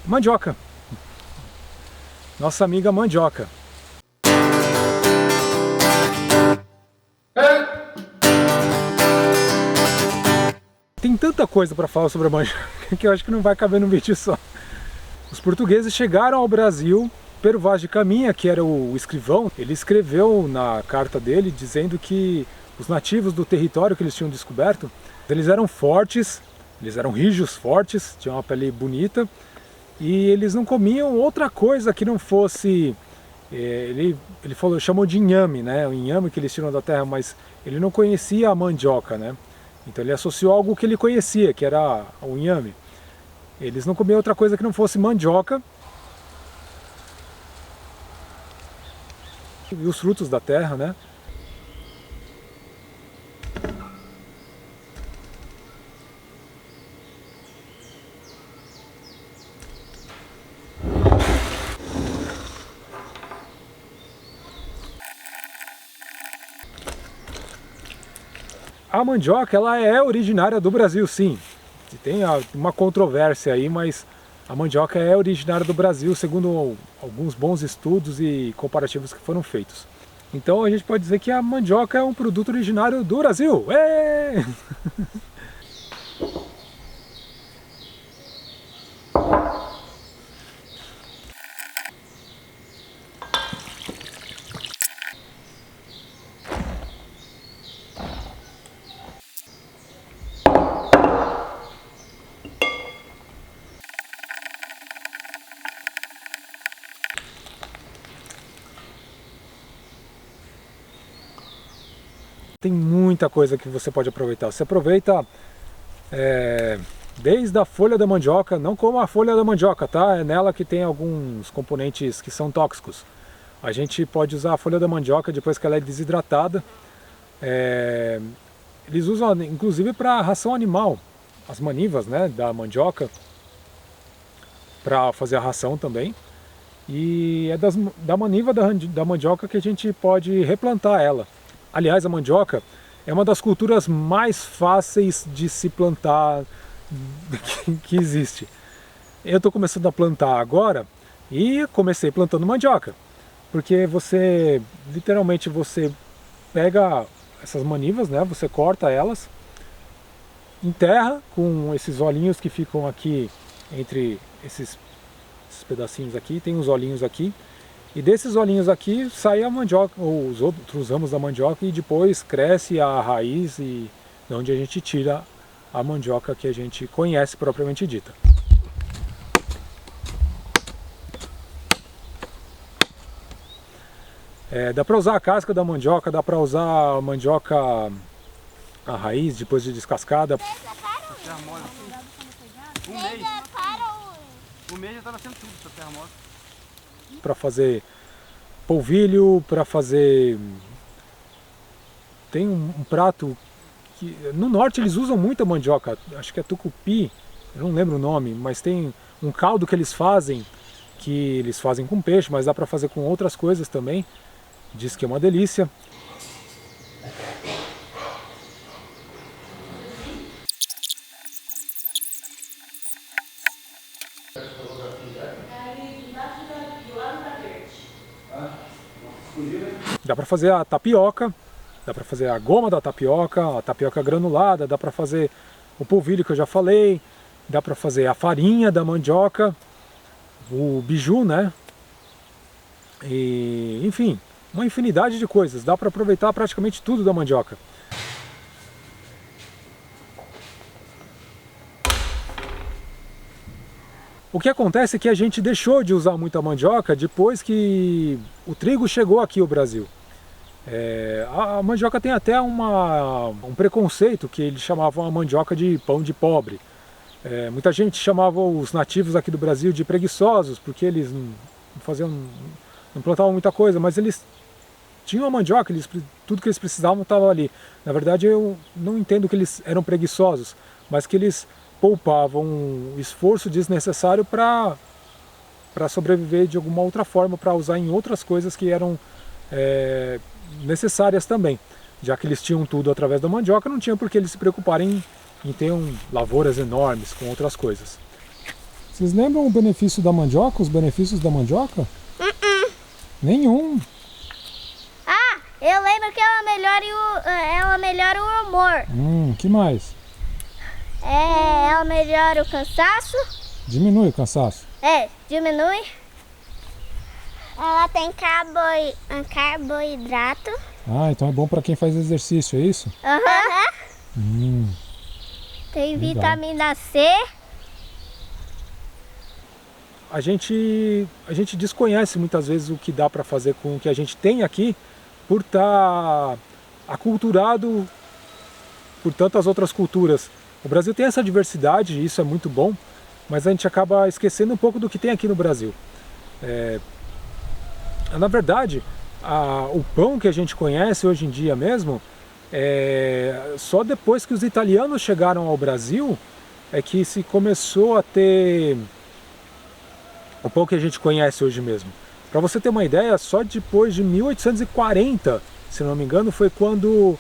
Mandioca. Nossa amiga mandioca. Tem tanta coisa para falar sobre a mandioca que eu acho que não vai caber num vídeo só. Os portugueses chegaram ao Brasil. Pero Vaz de Caminha, que era o escrivão, ele escreveu na carta dele dizendo que os nativos do território que eles tinham descoberto, eles eram fortes, eles eram rijos, fortes, tinham uma pele bonita, e eles não comiam outra coisa que não fosse... Ele chamou de inhame, né? O inhame que eles tiram da terra, mas ele não conhecia a mandioca, né? Então ele associou algo que ele conhecia, que era o inhame. Eles não comiam outra coisa que não fosse mandioca, e os frutos da terra, né? A mandioca, ela é originária do Brasil, sim. Tem uma controvérsia aí, mas a mandioca é originária do Brasil, segundo alguns bons estudos e comparativos que foram feitos. Então a gente pode dizer que a mandioca é um produto originário do Brasil. Êêêê! Tem muita coisa que você pode aproveitar. Você aproveita desde a folha da mandioca, não como a folha da mandioca, tá? É nela que tem alguns componentes que são tóxicos. A gente pode usar a folha da mandioca depois que ela é desidratada. Eles usam inclusive para ração animal, as manivas, né, da mandioca, para fazer a ração também. E é da maniva da mandioca que a gente pode replantar ela. Aliás, a mandioca é uma das culturas mais fáceis de se plantar que existe. Eu estou começando a plantar agora e comecei plantando mandioca. Porque literalmente você pega essas manivas, né, você corta elas, enterra com esses olhinhos que ficam aqui entre esses pedacinhos aqui, tem uns olhinhos aqui. E desses olhinhos aqui sai a mandioca, ou os outros ramos da mandioca, e depois cresce a raiz e de onde a gente tira a mandioca que a gente conhece propriamente dita. Dá para usar a casca da mandioca, dá para usar a mandioca, a raiz, depois de descascada. O mês já tá nascendo tudo essa terra morta. Para fazer polvilho, para fazer... Tem um prato que... No norte eles usam muita mandioca, acho que é tucupi, eu não lembro o nome, mas tem um caldo que eles fazem com peixe, mas dá para fazer com outras coisas também. Diz que é uma delícia. Dá para fazer a tapioca, dá para fazer a goma da tapioca, a tapioca granulada, dá para fazer o polvilho que eu já falei, dá para fazer a farinha da mandioca, o biju, né? E, enfim, uma infinidade de coisas, dá para aproveitar praticamente tudo da mandioca. O que acontece é que a gente deixou de usar muito a mandioca depois que o trigo chegou aqui ao Brasil. A mandioca tem até um preconceito, que eles chamavam a mandioca de pão de pobre. Muita gente chamava os nativos aqui do Brasil de preguiçosos, porque eles não plantavam muita coisa, mas eles tinham a mandioca, tudo que eles precisavam estava ali. Na verdade, eu não entendo que eles eram preguiçosos, mas que eles poupavam um esforço desnecessário para sobreviver de alguma outra forma, para usar em outras coisas que eram necessárias também. Já que eles tinham tudo através da mandioca, não tinha por que eles se preocuparem em ter lavouras enormes com outras coisas. Vocês lembram o benefício da mandioca? Os benefícios da mandioca? Nenhum. Ah, eu lembro que ela melhora o humor. Que mais? Ela melhora o cansaço. Diminui o cansaço. Diminui. Ela tem carboidrato. Ah, então é bom para quem faz exercício, é isso? Tem Legal. vitamina C. A gente desconhece muitas vezes o que dá para fazer com o que a gente tem aqui por estar aculturado por tantas outras culturas. O Brasil tem essa diversidade e isso é muito bom, mas a gente acaba esquecendo um pouco do que tem aqui no Brasil. Na verdade, o pão que a gente conhece hoje em dia mesmo, só depois que os italianos chegaram ao Brasil é que se começou a ter o pão que a gente conhece hoje mesmo. Para você ter uma ideia, só depois de 1840, se não me engano, foi quando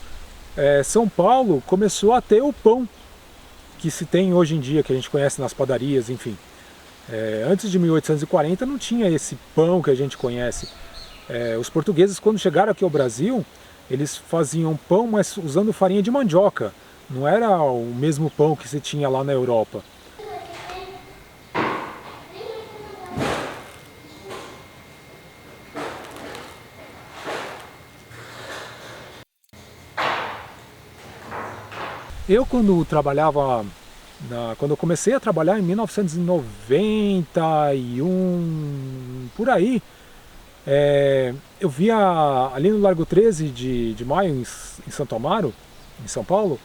São Paulo começou a ter o pão que se tem hoje em dia, que a gente conhece nas padarias, enfim. Antes de 1840 não tinha esse pão que a gente conhece. Os portugueses, quando chegaram aqui ao Brasil, eles faziam pão, mas usando farinha de mandioca. Não era o mesmo pão que se tinha lá na Europa. Eu, quando quando eu comecei a trabalhar em 1991, por aí, eu via ali no Largo 13 de Maio, em Santo Amaro, em São Paulo,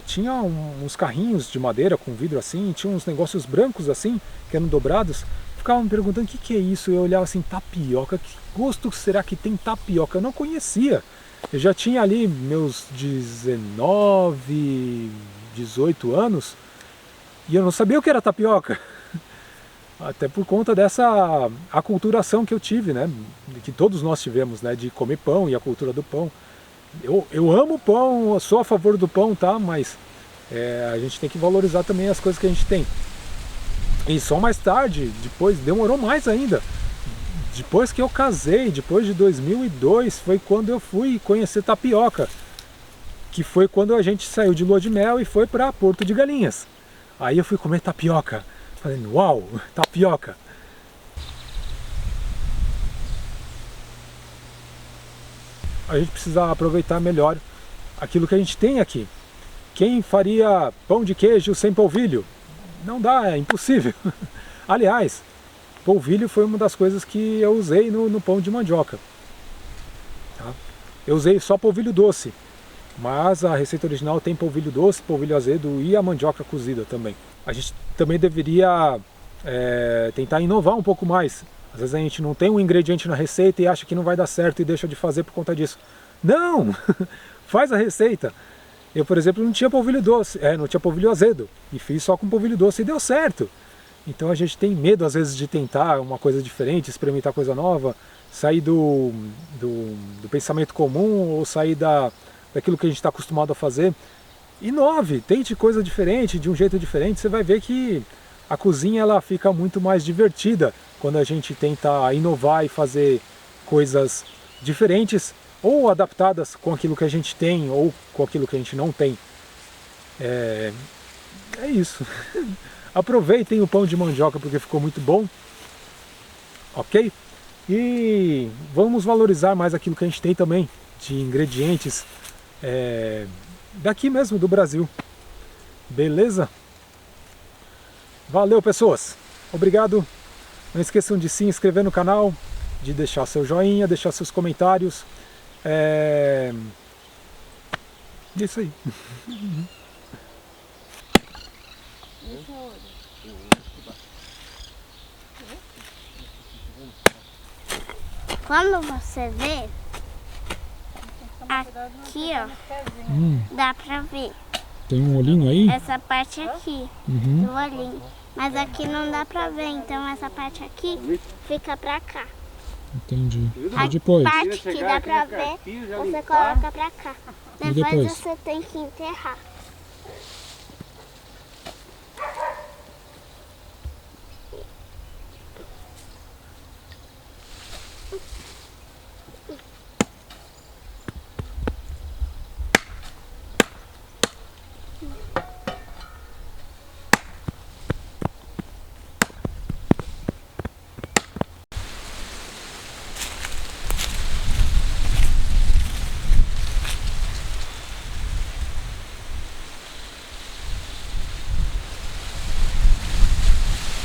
tinha uns carrinhos de madeira com vidro assim, tinha uns negócios brancos assim, que eram dobrados. Ficavam me perguntando o que é isso, eu olhava assim, tapioca, que gosto será que tem tapioca? Eu não conhecia. Eu já tinha ali meus 19, 18 anos e eu não sabia o que era tapioca. Até por conta dessa aculturação que eu tive, né? Que todos nós tivemos, né? De comer pão e a cultura do pão. Eu amo pão, eu sou a favor do pão, tá? Mas a gente tem que valorizar também as coisas que a gente tem. E só mais tarde, depois, demorou mais ainda. Depois que eu casei, depois de 2002, foi quando eu fui conhecer tapioca. Que foi quando a gente saiu de lua de mel e foi para Porto de Galinhas. Aí eu fui comer tapioca. Falei, uau, tapioca. A gente precisa aproveitar melhor aquilo que a gente tem aqui. Quem faria pão de queijo sem polvilho? Não dá, é impossível. Aliás, polvilho foi uma das coisas que eu usei no pão de mandioca. Tá? Eu usei só polvilho doce, mas a receita original tem polvilho doce, polvilho azedo e a mandioca cozida também. A gente também deveria tentar inovar um pouco mais. Às vezes a gente não tem um ingrediente na receita e acha que não vai dar certo e deixa de fazer por conta disso. Não! Faz a receita. Eu, por exemplo, não tinha polvilho doce, não tinha polvilho azedo e fiz só com polvilho doce e deu certo. Então a gente tem medo às vezes de tentar uma coisa diferente, experimentar coisa nova, sair do pensamento comum ou sair daquilo que a gente está acostumado a fazer. Inove, tente coisa diferente, de um jeito diferente, você vai ver que a cozinha ela fica muito mais divertida quando a gente tenta inovar e fazer coisas diferentes ou adaptadas com aquilo que a gente tem ou com aquilo que a gente não tem. É isso. Aproveitem o pão de mandioca porque ficou muito bom, ok? E vamos valorizar mais aquilo que a gente tem também, de ingredientes daqui mesmo, do Brasil. Beleza? Valeu, pessoas! Obrigado! Não esqueçam de se inscrever no canal, de deixar seu joinha, deixar seus comentários. Isso aí. Quando você vê, aqui ó, dá pra ver. Tem um olhinho aí? Essa parte aqui, do olhinho. Mas aqui não dá pra ver, então essa parte aqui fica pra cá. Entendi. A E depois? parte que dá pra ver, você coloca pra cá. Depois depois? você tem que enterrar.